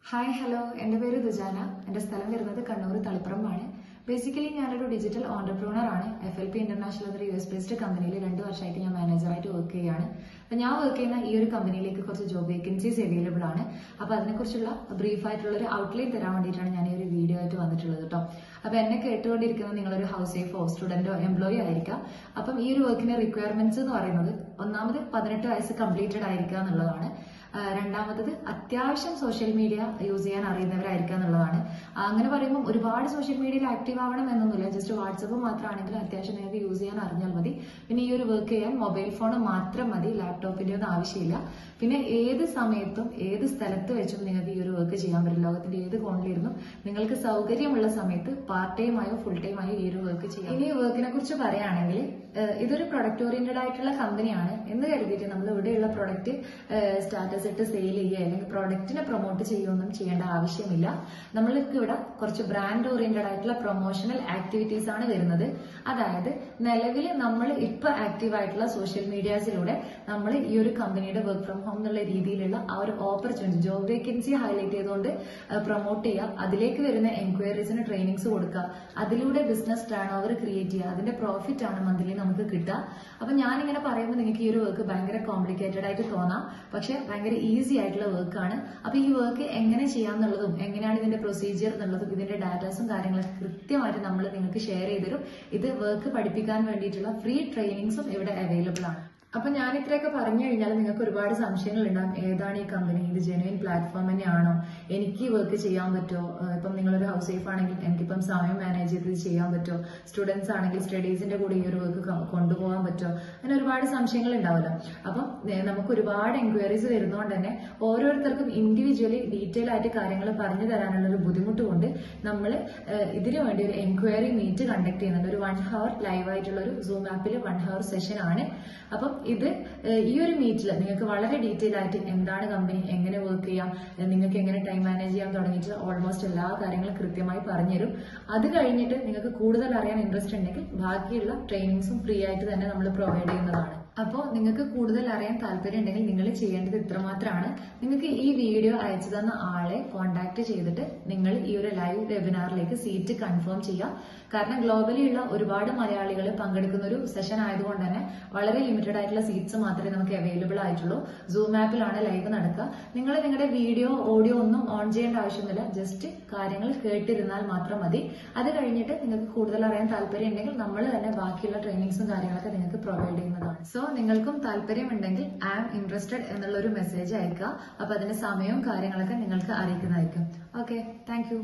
Hi hello, എൻ്റെ പേര് ദുജാന. എൻ്റെ സ്ഥലം വരുന്നത് കണ്ണൂർ തളിപ്പറമ്പാണ്. ബേസിക്കലി ഞാനൊരു ഡിജിറ്റൽ ഓണ്ടർപ്രണർ ആണ്. FLP ഇന്റർനാഷണൽ എന്നൊരു US ബേസ്ഡ് കമ്പനിയിൽ 2 വർഷമായിട്ട് ഞാൻ മാനേജറായിട്ട് വർക്ക് ചെയ്യുകയാണ്. അപ്പോൾ ഞാൻ വർക്ക് ചെയ്യുന്ന ഈ ഒരു കമ്പനിയിലേക്ക് കുറച്ച് ജോബ് വേക്കൻസീസ് അവൈലബിൾ ആണ്. അപ്പോൾ അതിനെക്കുറിച്ചുള്ള ബ്രീഫായിട്ടുള്ള ഒരു ഔട്ട്ലൈൻ തരാൻ വേണ്ടിയിട്ടാണ് ഞാൻ ഈ ഒരു വീഡിയോ ആയിട്ട് വന്നിട്ടുള്ളത് കേട്ടോ. അപ്പോൾ എന്നെ കേട്ടുകൊണ്ടിരിക്കുന്ന നിങ്ങളൊരു ഹൗസ് വൈഫോ സ്റ്റുഡന്റോ എംപ്ലോയി ആയിരിക്കാം. അപ്പം ഈ ഒരു വർക്കിന്റെ റിക്വയർമെന്റ്സ് എന്ന് പറയുന്നത് ഒന്നാമത് 18 വയസ്സ് കംപ്ലീറ്റഡ് ആയിരിക്കുക എന്നുള്ളതാണ്. രണ്ടാമത്തത് അത്യാവശ്യം സോഷ്യൽ മീഡിയ യൂസ് ചെയ്യാൻ അറിയുന്നവരായിരിക്കുക എന്നുള്ളതാണ്. അങ്ങനെ പറയുമ്പോൾ ഒരുപാട് സോഷ്യൽ മീഡിയയിൽ ആക്റ്റീവ് ആവണം എന്നൊന്നുമില്ല. ജസ്റ്റ് വാട്സപ്പ് മാത്രമാണെങ്കിൽ അത്യാവശ്യം നിങ്ങൾക്ക് യൂസ് ചെയ്യാൻ അറിഞ്ഞാൽ മതി. പിന്നെ ഈ ഒരു വർക്ക് ചെയ്യാൻ മൊബൈൽ ഫോൺ മാത്രം മതി, ലാപ്ടോപ്പിന്റെ ഒന്നും ആവശ്യമില്ല. പിന്നെ ഏത് സമയത്തും ഏത് സ്ഥലത്ത് വെച്ചും നിങ്ങൾക്ക് ഈ ഒരു വർക്ക് ചെയ്യാൻ പറ്റും. ലോകത്തിന്റെ ഏത് കോണിലിരുന്നും നിങ്ങൾക്ക് സൗകര്യമുള്ള സമയത്ത് പാർട്ട് ടൈം ആയോ ഫുൾ ടൈം ആയോ ഈ ഒരു വർക്ക് ചെയ്യാം. ഇനി ഈ വർക്കിനെ കുറിച്ച് പറയുകയാണെങ്കിൽ ഇതൊരു പ്രൊഡക്റ്റ് ഓറിയന്റഡ് ആയിട്ടുള്ള കമ്പനിയാണ് എന്ന് കരുതിയിട്ട് നമ്മൾ ഇവിടെയുള്ള പ്രൊഡക്റ്റ് സ്റ്റാറ്റസ് ഇട്ട് സെയിൽ ചെയ്യുക അല്ലെങ്കിൽ പ്രൊഡക്റ്റിനെ പ്രൊമോട്ട് ചെയ്യുകയൊന്നും ചെയ്യേണ്ട ആവശ്യമില്ല. നമ്മൾക്ക് ഇവിടെ കുറച്ച് ബ്രാൻഡ് ഓറിയന്റഡ് ആയിട്ടുള്ള പ്രൊമോഷണൽ ആക്ടിവിറ്റീസ് ആണ് വരുന്നത്. അതായത് നിലവിൽ നമ്മൾ ഇപ്പൊ ആക്റ്റീവ് ആയിട്ടുള്ള സോഷ്യൽ മീഡിയാസിലൂടെ നമ്മൾ ഈ ഒരു കമ്പനിയുടെ വർക്ക് ഫ്രം ഹോം എന്നുള്ള രീതിയിലുള്ള ആ ഒരു ഓപ്പർച്യൂണിറ്റി ജോബ് വേക്കൻസി ഹൈലൈറ്റ് ചെയ്തുകൊണ്ട് പ്രൊമോട്ട് ചെയ്യുക. അതിലേക്ക് വരുന്ന എൻക്വയറീസിന് ട്രെയിനിങ്സ് കൊടുക്കുക. അതിലൂടെ ബിസിനസ് ടേൺ ഓവർ ക്രിയേറ്റ് ചെയ്യുക. അതിന്റെ പ്രോഫിറ്റ് ആണ് മന്ത്ലി നമുക്ക് കിട്ടുക. അപ്പൊ ഞാനിങ്ങനെ പറയുമ്പോൾ നിങ്ങൾക്ക് ഈ ഒരു വർക്ക് ഭയങ്കര കോംപ്ലിക്കേറ്റഡ് ആയിട്ട് തോന്നാം, പക്ഷെ ഭയങ്കര ഈസി ആയിട്ടുള്ള വർക്കാണ്. അപ്പൊ ഈ വർക്ക് എങ്ങനെ ചെയ്യാന്നുള്ളതും എങ്ങനെയാണ് ഇതിന്റെ പ്രൊസീജിയർ എന്നുള്ളതും ഇതിന്റെ ഡാറ്റാസും കാര്യങ്ങളൊക്കെ കൃത്യമായിട്ട് നമ്മൾ നിങ്ങൾക്ക് ഷെയർ ചെയ്ത് തരും. ഇത് വർക്ക് പഠിപ്പിക്കാൻ വേണ്ടിയിട്ടുള്ള ഫ്രീ ട്രെയിനിങ്സും ഇവിടെ അവൈലബിൾ ആണ്. അപ്പൊ ഞാൻ ഇത്രയൊക്കെ പറഞ്ഞു കഴിഞ്ഞാൽ നിങ്ങൾക്ക് ഒരുപാട് സംശയങ്ങൾ ഉണ്ടാകും. ഏതാണ് ഈ കമ്പനി? ഇത് ജെനുവിൻ പ്ലാറ്റ്ഫോം തന്നെയാണോ? എനിക്ക് ഈ വർക്ക് ചെയ്യാൻ പറ്റുമോ? ഇപ്പം നിങ്ങളൊരു ഹൗസ് വൈഫ് ആണെങ്കിൽ എനിക്കിപ്പം സമയം മാനേജ് ചെയ്ത് ചെയ്യാൻ പറ്റുമോ? സ്റ്റുഡൻസ് ആണെങ്കിൽ സ്റ്റഡീസിന്റെ കൂടെ ഈ ഒരു വർക്ക് കൊണ്ടുപോകാൻ പറ്റുമോ? അങ്ങനെ ഒരുപാട് സംശയങ്ങൾ ഉണ്ടാവില്ല. അപ്പം നമുക്ക് ഒരുപാട് എൻക്വയറീസ് വരുന്നതുകൊണ്ട് തന്നെ ഓരോരുത്തർക്കും ഇൻഡിവിജ്വലി ഡീറ്റെയിൽ ആയിട്ട് കാര്യങ്ങൾ പറഞ്ഞു തരാനുള്ള ഒരു ബുദ്ധിമുട്ട് കൊണ്ട് നമ്മൾ ഇതിനു വേണ്ടി ഒരു എൻക്വയറി മീറ്റ് കണ്ടക്ട് ചെയ്യുന്നുണ്ട്. ഒരു 1 hour ലൈവ് ആയിട്ടുള്ള ഒരു സൂം ആപ്പിൽ 1 hour സെഷൻ ആണ്. അപ്പം ഇത് ഈ ഒരു മീറ്റിൽ നിങ്ങൾക്ക് വളരെ ഡീറ്റെയിൽ ആയിട്ട് എന്താണ് കമ്പനി, എങ്ങനെ വർക്ക് ചെയ്യാം, നിങ്ങൾക്ക് എങ്ങനെ ടൈം മാനേജ് ചെയ്യാൻ തുടങ്ങിയിട്ട് ഓൾമോസ്റ്റ് എല്ലാ കാര്യങ്ങളും കൃത്യമായി പറഞ്ഞുതരും. അത് കഴിഞ്ഞിട്ട് നിങ്ങൾക്ക് കൂടുതൽ അറിയാൻ ഇൻട്രസ്റ്റ് ഉണ്ടെങ്കിൽ ബാക്കിയുള്ള ട്രെയിനിങ്സും ഫ്രീ ആയിട്ട് തന്നെ നമ്മൾ പ്രൊവൈഡ് ചെയ്യുന്നതാണ്. അപ്പോൾ നിങ്ങൾക്ക് കൂടുതൽ അറിയാൻ താല്പര്യം ഉണ്ടെങ്കിൽ നിങ്ങൾ ചെയ്യേണ്ടത് ഇത്രമാത്രമാണ്. നിങ്ങൾക്ക് ഈ വീഡിയോ അയച്ചു തന്ന ആളെ കോൺടാക്ട് ചെയ്തിട്ട് നിങ്ങൾ ഈ ഒരു ലൈവ് വെബിനാറിലേക്ക് സീറ്റ് കൺഫേം ചെയ്യുക. കാരണം ഗ്ലോബലി ഉള്ള ഒരുപാട് മലയാളികൾ പങ്കെടുക്കുന്ന ഒരു സെഷൻ ആയതുകൊണ്ട് തന്നെ വളരെ ലിമിറ്റഡ് ആയിട്ടുള്ള സീറ്റ്സ് മാത്രമേ നമുക്ക് അവൈലബിൾ ആയിട്ടുള്ളൂ. സൂം ആപ്പിലാണ് ലൈവ് നടക്കുക. നിങ്ങൾ നിങ്ങളുടെ വീഡിയോ ഓഡിയോ ഒന്നും ഓൺ ചെയ്യേണ്ട ആവശ്യമൊന്നുമില്ല. ജസ്റ്റ് കാര്യങ്ങൾ കേട്ടിരുന്നാൽ മാത്രം മതി. അത് കഴിഞ്ഞിട്ട് നിങ്ങൾക്ക് കൂടുതൽ അറിയാൻ താല്പര്യം ഉണ്ടെങ്കിൽ നമ്മൾ തന്നെ ബാക്കിയുള്ള ട്രെയിനിങ്സും കാര്യങ്ങളൊക്കെ നിങ്ങൾക്ക് പ്രൊവൈഡ് ചെയ്യുന്നതാണ്. സോ നിങ്ങൾക്കും താല്പര്യമുണ്ടെങ്കിൽ ഐ ആം ഇൻട്രസ്റ്റഡ് എന്നുള്ള ഒരു മെസ്സേജ് അയക്കുക. അപ്പൊ അതിന്റെ സമയവും കാര്യങ്ങളൊക്കെ നിങ്ങൾക്ക് അറിയിക്കുന്നതായിരിക്കും. Okay, thank you.